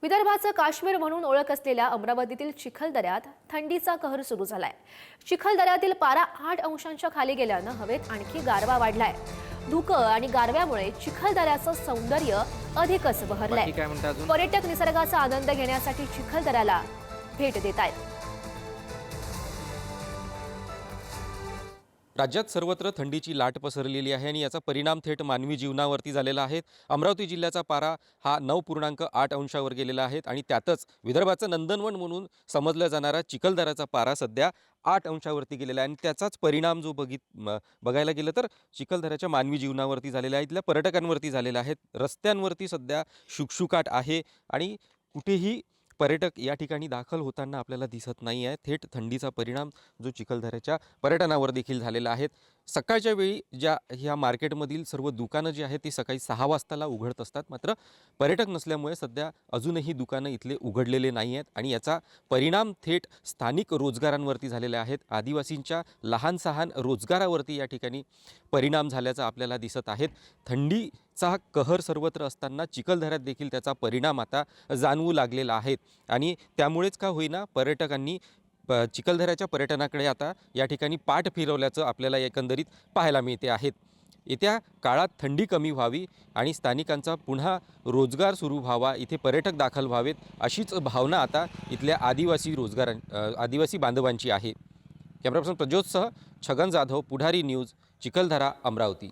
विदर्भाचं काश्मीर म्हणून ओळख असलेल्या अमरावतीतील चिखलदऱ्यात थंडीचा कहर सुरू झालाय। चिखलदऱ्यातील पारा 8 अंशांच्या खाली गेल्यानं हवेत आणखी गारवा वाढलाय। धुकं आणि गारव्यामुळे चिखलदऱ्याचं सौंदर्य अधिकच बहरलंय। पर्यटक निसर्गाचा आनंद घेण्यासाठी चिखलदऱ्याला भेट देत आहेत। राज्यात सर्वत्र थंडीची लाट पसरलेली आहे आणि याचा परिणाम थेट मानवी जीवनावरती झालेला आहे। अमरावती जिल्ह्याचा पारा हा 9.8 अंशावर गेलेला आहे आणि त्यातच विदर्भाचं नंदनवन म्हणून समजलं जाणारा चिखलदऱ्याचा पारा सध्या 8 अंशावरती गेलेला आहे आणि त्याचाच परिणाम जो बघायला गेलं तर चिखलदऱ्याच्या मानवी जीवनावरती झालेला आहे, इथल्या पर्यटकांवरती झालेला आहे। रस्त्यांवरती सध्या शुकशुकाट आहे आणि कुठेही पर्यटक या ठिकाणी दाखल होताना आपल्याला दिसत नाही आहे। थेट थंडीचा परिणाम जो चिखलदऱ्याच्या पर्यटनावर देखील झालेला आहे। सकाळच्या वेळी ह्या मार्केटमधील सर्व दुकानं जी आहेत ती सकाळी 6 वाजताला उघडत असतात, मात्र पर्यटक नसल्यामुळे सध्या अजूनही दुकानं इथले उघडलेले नाही आहेत आणि याचा परिणाम थेट स्थानिक रोजगारांवरती झालेले आहेत। आदिवासींच्या लहान सहान रोजगारावरती या ठिकाणी परिणाम झाल्याचा आपल्याला दिसत आहे। थंडीचा कहर सर्वत्र असताना चिखलदऱ्यात देखील त्याचा परिणाम आता जाणवू लागलेला आहे आणि त्यामुळेच का होईना पर्यटकांनी चिखलदऱ्याच्या पर्यटनाकडे आता या ठिकाणी पाठ फिरवल्याचं आपल्याला एकंदरीत पाहायला मिळते आहे। येत्या काळात थंडी कमी व्हावी आणि स्थानिकांचा पुन्हा रोजगार सुरू व्हावा, इथे पर्यटक दाखल व्हावेत अशीच भावना आता इथल्या आदिवासी बांधवांची आहे। कॅमेरा पर्सन प्रज्योतसह छगन जाधव, पुढारी न्यूज, चिखलदरा, अमरावती।